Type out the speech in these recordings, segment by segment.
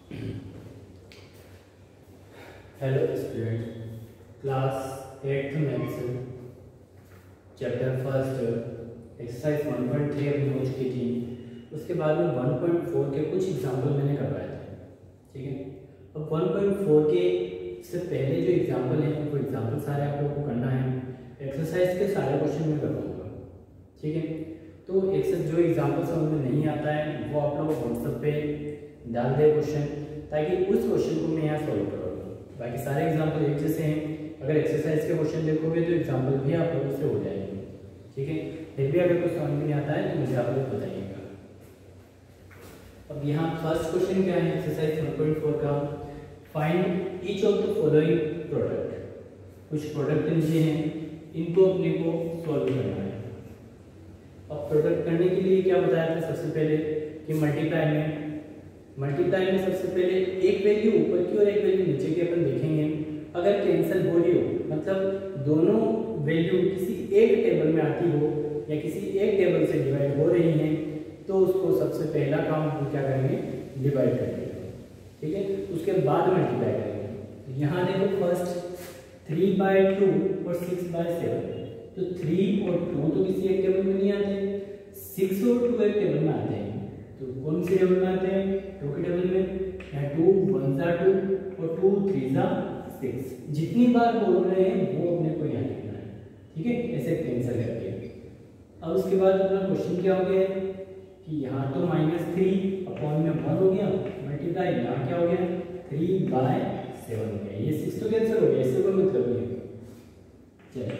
Hello student, class 8th maths chapter first exercise 1.3 अभी हो चुकी थी। उसके बाद में 1.4 के कुछ एग्जाम्पल मैंने करवाए थे। ठीक है, अब 1.4 के से पहले जो एग्जाम्पल हैं वो एग्जाम्पल सारे आप लोगों को करना है। एक्सरसाइज के सारे क्वेश्चन में करवाऊँगा। ठीक है, तो जो एग्जाम्पल समझ में नहीं आता है वो आप लोग व्हाट्सएप पे डाल दें क्वेश्चन, ताकि उस क्वेश्चन को मैं यहाँ सॉल्व करूँगा। बाकी सारे एग्जाम्पल एक जैसे हैं। अगर एक्सरसाइज के क्वेश्चन देखोगे तो एग्जाम्पल भी आप लोगों से हो जाएंगे। ठीक है, फिर भी अगर कुछ समझ में नहीं आता है तो मुझे आप लोग बताइएगा। अब यहाँ फर्स्ट क्वेश्चन क्या है एक्सरसाइज 1.4 का, find each of the following product. कुछ प्रोडक्ट नीचे हैं, इनको अपने को सॉल्व करना है। अब प्रोडक्ट करने के लिए क्या बताया था सबसे पहले कि मल्टीप्लाई में सबसे पहले एक वैल्यू ऊपर की और एक वैल्यू नीचे की अपन देखेंगे। अगर कैंसिल हो रही हो, मतलब दोनों वैल्यू किसी एक टेबल में आती हो या किसी एक टेबल से डिवाइड हो रही हैं, तो उसको सबसे पहला काम हम क्या करेंगे, डिवाइड करेंगे। ठीक है, उसके बाद मल्टीप्लाई करेंगे। यहाँ देखो फर्स्ट 3/2 और 6/7, तो 3 और 2 तो किसी एक टेबल में नहीं आते, 6 और 2 एक टेबल में आते हैं। तो कौन से टेबल में आते हैं, 2 के टेबल में। यहाँ 2 1 जा 2 और 2 3 जा 6। जितनी बार बोल रहे हैं वो अपने को यहाँ लिखना है। ठीक है, ऐसे कैंसिल करके। अब उसके बाद अपना क्वेश्चन क्या हो गया कि यहाँ तो -3 अपॉन में 1 हो गया, मल्टीप्लाई यहाँ क्या हो गया 3/7 हो गया। ये 6 तो कैंसिल हो गया, इससे कोई मतलब नहीं है। चलिए,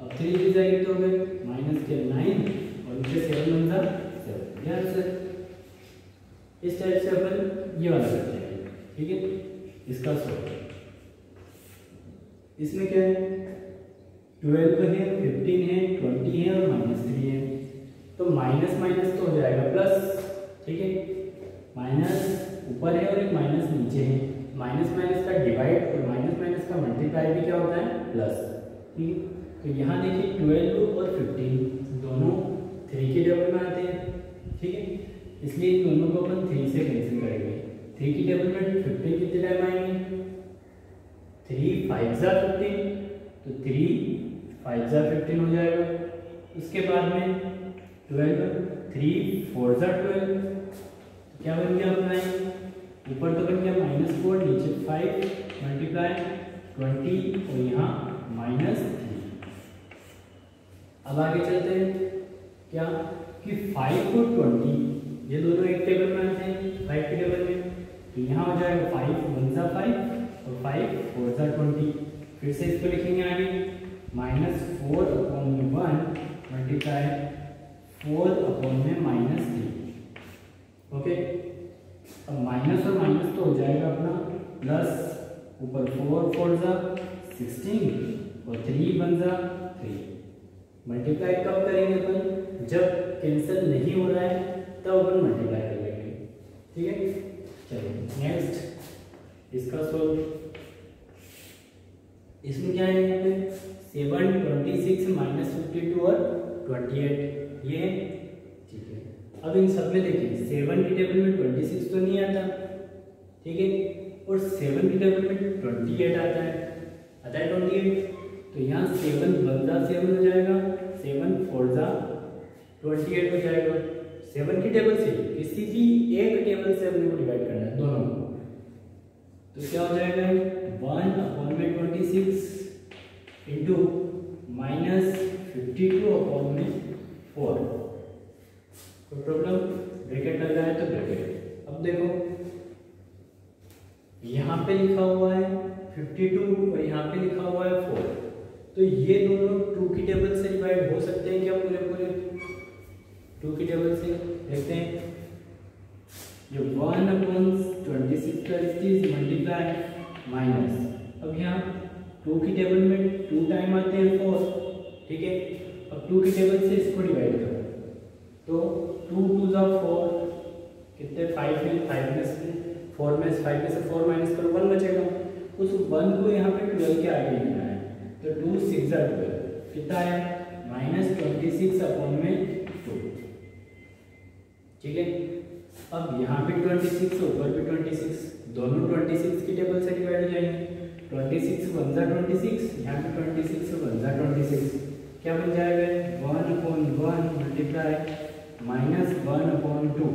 अब 3 की जगह तो हो गए -9 और नीचे 7 1 जा 7। यार सर इस टाइप से अपन ये वाला करते हैं। ठीक है, इसका सॉल्व इसमें क्या है, 12 है, 15 है, 20 है और -3 है। तो माइनस माइनस तो हो जाएगा प्लस। ठीक है, माइनस ऊपर है और एक माइनस नीचे है। माइनस माइनस का डिवाइड और माइनस माइनस का मल्टीप्लाई भी क्या होता है, प्लस। ठीक है, तो यहाँ देखिए 12 और 15 दोनों 3 के टेबल में आते हैं। ठीक है, इसलिए इन दोनों को अपन 3 से कैंसिल करेंगे। 3 की टेबल में 15 कितने टाइम आएंगे, 3 5 जा 15, तो 3 5 जा 15 हो जाएगा। उसके बाद में 12 3 4 जा 12, तो क्या बन गया अपना, ऊपर तो बन गया -4, नीचे 5, मल्टीप्लाई 20 और यहाँ -3। अब आगे चलते हैं क्या कि 5 और 20 ये दोनों एक टेबल में आते हैं, 5 के टेबल में। तो यहाँ हो जाएगा 5 1 जा 5 और 5 4 जा 20। फिर से इसको लिखेंगे आगे -4 अपॉन में 1 मल्टीप्लाई 4 अपॉन में -3। ओके, अब माइनस और माइनस तो हो जाएगा अपना प्लस, ऊपर 4 4 जा 16 और 3 1 जा 3। मल्टीप्लाई कब करेंगे अपन, जब कैंसिल नहीं हो रहा है तब अपन मल्टीप्लाई कर लेंगे। ठीक है, चलिए नेक्स्ट इसका सोल्व। इसमें क्या है, यहाँ पे 7 26 -52 और 28 ये है। ठीक है, अब इन सब में देखिए 7 की टेबल में 26 तो नहीं आता। ठीक है, और 7 की टेबल में 28 आता है 28। तो यहाँ 7 1 जा 7 हो जाएगा, 7 4 जा 28 हो जाएगा। 7 की टेबल से किसी भी एक टेबल से अपने को डिवाइड करना है दोनों को। तो क्या हो जाएगा 1 अपॉन में 26 इंटू -52 अपॉन में 4। कोई प्रॉब्लम, ब्रैकेट लग रहा है तो ब्रैकेट। अब देखो यहाँ पे लिखा हुआ है 52 और यहाँ पे लिखा हुआ है 4, तो ये दोनों 2 की टेबल से डिवाइड हो सकते हैं क्या, पूरे 2 की टेबल से देखते हैं। ये 1 अपॉन 26 का मल्टीप्लाई माइनस, अब यहाँ 2 की टेबल में 2 टाइम आते हैं 4। ठीक है, अब 2 की टेबल से इसको डिवाइड करो तो 2 2 जा 4 कितने 5 में 5 में से 4 में से 5 में से 4 माइनस करो 1 बचेगा। उस 1 को यहाँ पे 12 के आगे लिखना है, तो 2 6 जा 12 कितना है -26 अपॉन में 2। ठीक है, अब यहाँ पे 26 ऊपर पे 26, दोनों 26 की टेबल से डिवाइड हो जाएंगे। 26 वन जा 26, यहाँ पे 26 वन जा 26, क्या बन जाएगा 1/1 मल्टीप्लाई -1/2।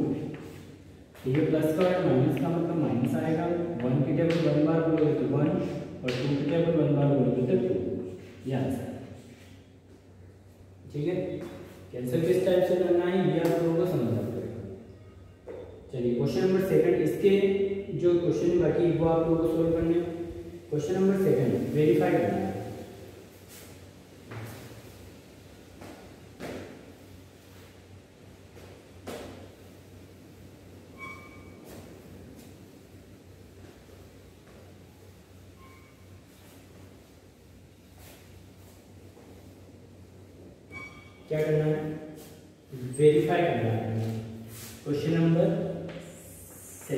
ये प्लस का और माइनस का मतलब माइनस आएगा। 1 की टेबल 1 बार बोलोगे तो 1 और 2 की टेबल 1 बार बोलोगे तो 2। ये आंसर, ठीक है। कैंसिल किस टाइप से करना है ये आप लोगों को समझना पड़ेगा। चलिए क्वेश्चन नंबर 2, इसके जो क्वेश्चन बाकी वो आप लोगों को सोल्व करने हैं। क्वेश्चन नंबर 2 वेरीफाई करना है। क्या करना है, वेरीफाई करना है। Question number 2,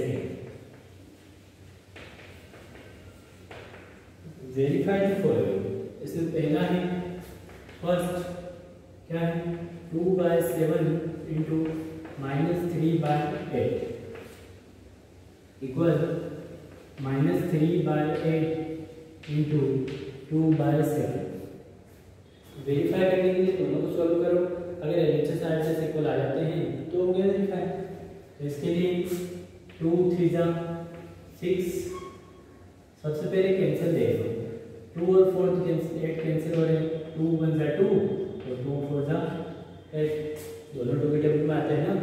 verify the following. इसमें पहला है, फर्स्ट क्या है 2/7 इंटू -3/8 इक्वल -3/8 इंटू 2/7। वेरीफाई करने के लिए दोनों को सॉल्व करो। अगर एलएचएस आरएचएस इक्वल आ जाते हैं तो हो गया वेरीफाई। तो इसके लिए 2 3 जा 6, सबसे पहले कैंसिल देखो, 2 और 4 कैंसिल, 8 कैंसिल हो रहे हैं। 2 1 जा 2 और 2 4 जा 8, दोनों 2 के टेबल में आते हैं ना।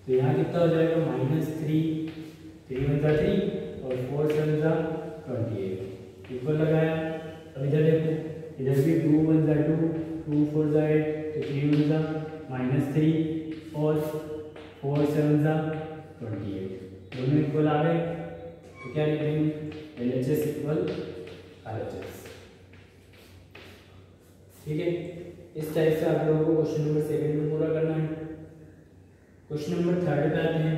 तो यहाँ कितना हो जाएगा -3, 3 1 जा 3 और 4 7 जा 28 इक्वल लगाया। अब इधर देखो, इधर भी 2 1 जा 2, 2 4 जा 8, तो 3 1 जा -3 और 4 7 जा 28, दोनों इक्वल आ गए। तो क्या लिख देंगे एलएचएस इक्वल आरएचएस, ठीक है। इस टाइप से आप लोगों को क्वेश्चन नंबर 2 में पूरा करना है। क्वेश्चन नंबर 3 पे आते हैं।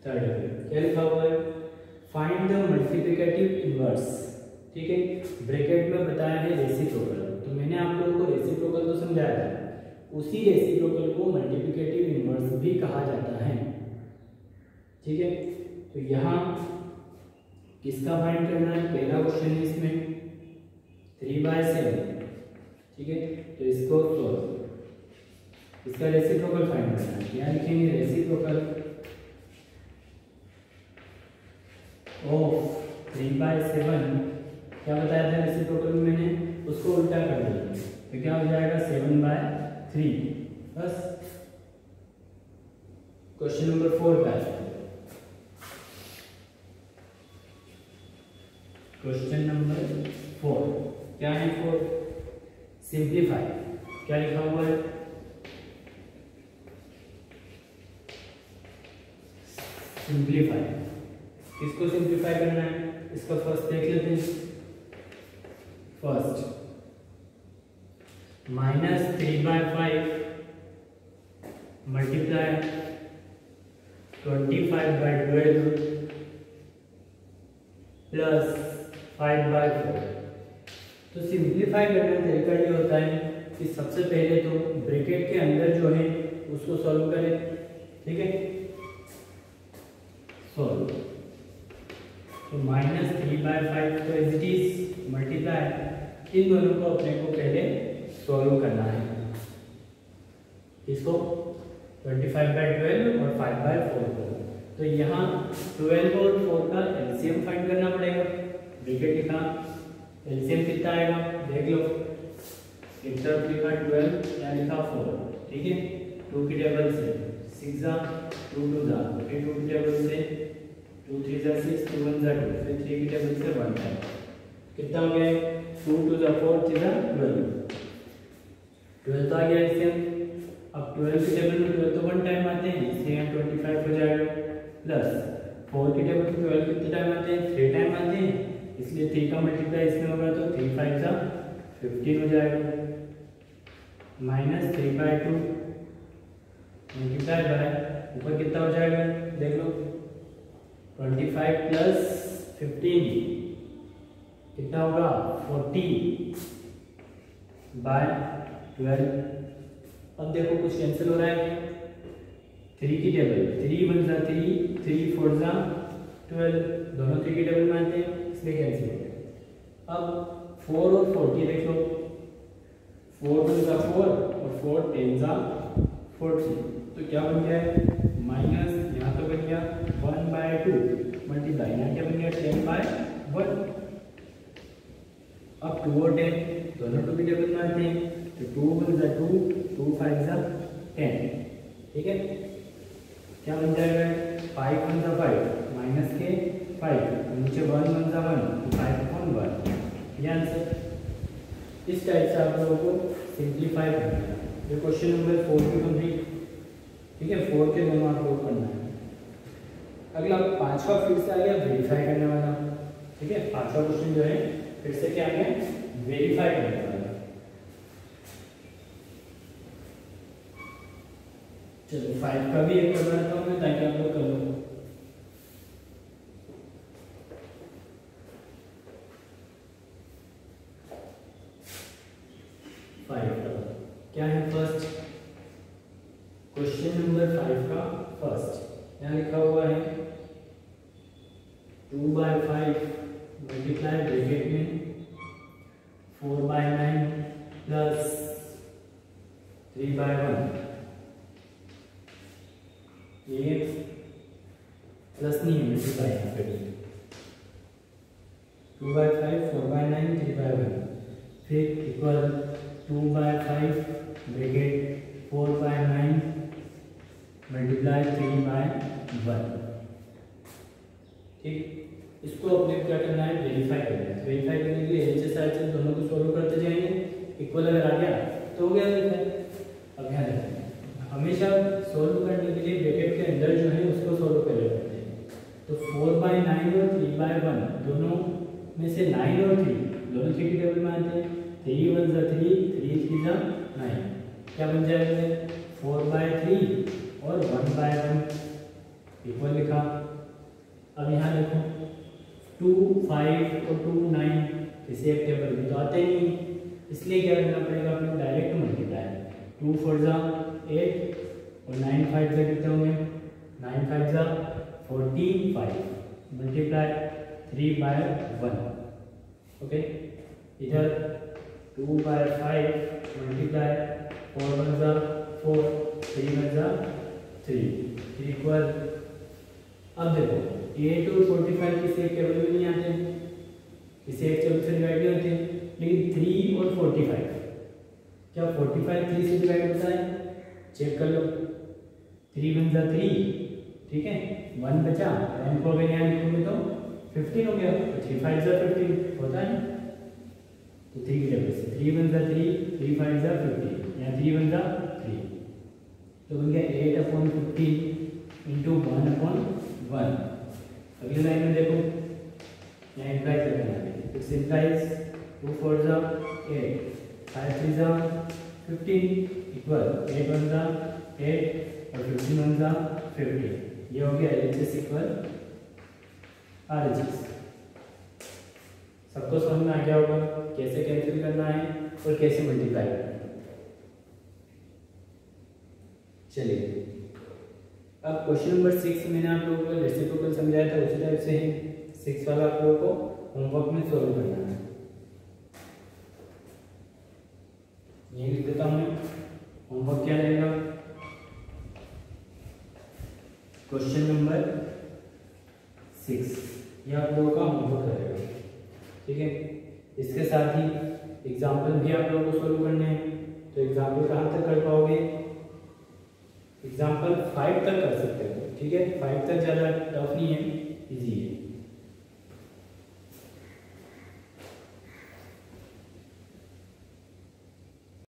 3 पे क्या लिखा हुआ है, फाइंड द मल्टीप्लिकेटिव इनवर्स, ठीक है। ब्रैकेट में बताया है रेसिप्रोकल, तो मैंने आप लोगों को रेसिप्रोकल तो समझाया था, उसी रेसिप्रोकल को मल्टीप्लिकेटिव इनवर्स भी कहा जाता है, ठीक है। तो यहाँ किसका फाइंड करना है, पहला क्वेश्चन है इसमें 3/7, ठीक है। तो इसको सॉल्व, इसका रेसिप्रोकल फाइंड करना है। क्या लिखेंगे, रेसिप्रोकल ऑफ 3/7, क्या बताया था रेसिप्रोकल में मैंने, उसको उल्टा कर दिया तो क्या हो जाएगा 7/3। बस क्वेश्चन नंबर 4 पे आते हैं। क्वेश्चन नंबर 4 क्या है, 4 सिंप्लीफाई। क्या लिखा हुआ है, सिंप्लीफाई। किसको सिंप्लीफाई करना है, इसका फर्स्ट देख लेते हैं। First -3/5 multiply 25/12 plus 5/4। तो सिंप्लीफाई करने का तरीका ये होता है कि सबसे पहले तो ब्रैकेट के अंदर जो है उसको सॉल्व करें, ठीक है। सॉल्व, तो -3/5 तो एज इट इज मल्टीप्लाई, इन दोनों को अपने को पहले सॉल्व करना है। इसको 25/12 और 5/4 को, तो यहाँ 12 और 4 का एलसीएम फाइंड करना पड़ेगा। ब्रैकेट लिखा, एलसीएम कितना आएगा देख लो, एक तरफ लिखा 12, यहाँ लिखा 4, ठीक है। 2 की टेबल से 6 जा 2 2 जा, फिर 2 की टेबल से 2 3 जा 6, 2 1 जा 2, फिर 3 की टेबल से 1 टाइम, कितना हो गया 2 2 जा 4, 3 जा 12 तो आ गया एलसीएम। अब 12 की टेबल में 12 तो 1 टाइम आते हैं, इसलिए यहाँ 25 हो जाएगा, प्लस 4 की टेबल में 12 कितने टाइम आते हैं, 3 टाइम आते हैं, इसलिए 3 का मल्टीप्लाई इसमें होगा तो 3 5 जा 15 हो जाएगा, -3/2 मल्टीप्लाई बाय ऊपर कितना हो जाएगा देख लो, 25 प्लस 15 कितना होगा 40/12। अब देखो कुछ कैंसिल हो रहा है, 3 की टेबल, 3 वन जा 3, 3 फोर जा 12, दोनों 3 की टेबल में आते हैं इसलिए कैंसिल हो गया। अब 4 और 40 देख लो, 4 वन जा 4 और 4 10 जा 40, तो क्या बन गया है माइनस, यहाँ तो बन गया 1/2 मल्टीप्लाई, यहाँ क्या बन गया 10/1। अब 2 और 10 दोनों 2 की टेबल में आते हैं, तो 2 वन जा 2, 2 5 जा 10, ठीक है। क्या बन जाएगा 5 वन जा 5 माइनस के 5, नीचे 1 वन जा 1, तो 5/1, ये आंसर। इस टाइप से आप लोगों को सिंप्लीफाई करना है। ये क्वेश्चन नंबर 4 की कंप्लीट, ठीक है। 4 के दोनों आप लोग करना है। अगला 5वां फिर से आ गया वेरीफाई करने वाला, ठीक है। 5वां क्वेश्चन जो है फिर से क्या आ गया वेरीफाई करने वाला। चलो 5 का भी एक कर लेता हूँ मैं ताकि आप लोग कर लो। क्या है फर्स्ट क्वेश्चन नंबर 5 का फर्स्ट यहाँ लिखा हुआ है 2/5 मल्टीप्लाई ब्रैकेट में 4/9 प्लस 3/1, ये प्लस नहीं है मल्टीप्लाई यहाँ पे 2/5 4/9 3/1, फिर इक्वल 2/5 ब्रैकेट 4/9 मल्टीप्लाई 3/1, ठीक। इसको अपने क्या करना है वेरीफाई करना है। वेरीफाई करने के लिए एलएचएस आरएचएस दोनों को सॉल्व करते जाएंगे, इक्वल अगर आ गया तो हो गया वेरीफाई। अब ध्यान रखें हमेशा सॉल्व करने के लिए ब्रैकेट के अंदर जो है उसको सॉल्व कर लेते हैं। तो 4/9 और 3/1 दोनों में से 9 और 3 दोनों 3 की टेबल में आते हैं, 3 वन जा 3, 3 3 जा 9, क्या बन जाएगा 4/3 और 1/1 इक्वल लिखा। अब यहाँ देखो 2 5 और 2 9 किसी एक टेबल में तो आते नहीं, इसलिए क्या करना पड़ेगा अपने डायरेक्ट मल्टीप्लाई। 2 4 जा 8 और 9 5 जा कितने होंगे 9 5 जा 45 मल्टीप्लाई 3/1, ओके। इधर 2/5 मल्टीप्लाई 4 वन जा 4, 3 वन जा 3 इक्वल। अब देखो 8 और 45 किसी एक टेबल में नहीं आते, किसी एक टेबल से डिवाइड नहीं होते, लेकिन 3 और 45 क्या 45 3 से डिवाइड होता है, चेक कर लो। 3 वन जा 3, ठीक है, 1 बचा, 1 को अगर यहाँ लिखोगे तो 15 हो गया, तो 3 5 जा 15 होता है, तो 3 की टेबल से 3 वन जा 3, 3 5 जा 15, यहाँ 3 वन जा 3, तो बन गया 8/15 इंटू 1/1। अगली लाइन में देखो यहाँ इंप्लाइज करना है, इट्स इंप्लाइज 2 4 जा 8, 5 3 जा 15 इक्वल 8 1 जा 8 और 15 1 जा 50, ये हो गया एलएचएस इक्वल आरएचएस। सबको समझ में आ गया होगा कैसे कैंसिल करना है और कैसे मल्टीप्लाई करना है। चलिए अब क्वेश्चन नंबर 6 मैंने आप लोगों को रेसिप्रोकल समझाया था, उसी टाइप से है 6 वाला आप लोगों को होमवर्क में सॉल्व करना है। ये लिख देता हूँ मैं, होमवर्क क्या रहेगा क्वेश्चन नंबर 6, ये आप लोगों का होमवर्क रहेगा, ठीक है। इसके साथ ही एग्जाम्पल भी आप लोगों को सॉल्व करने हैं, तो एग्जाम्पल कहाँ तक कर पाओगे, एग्जाम्पल 5 तक कर सकते हो, ठीक है। 5 तक ज़्यादा टफ नहीं है, इजी है।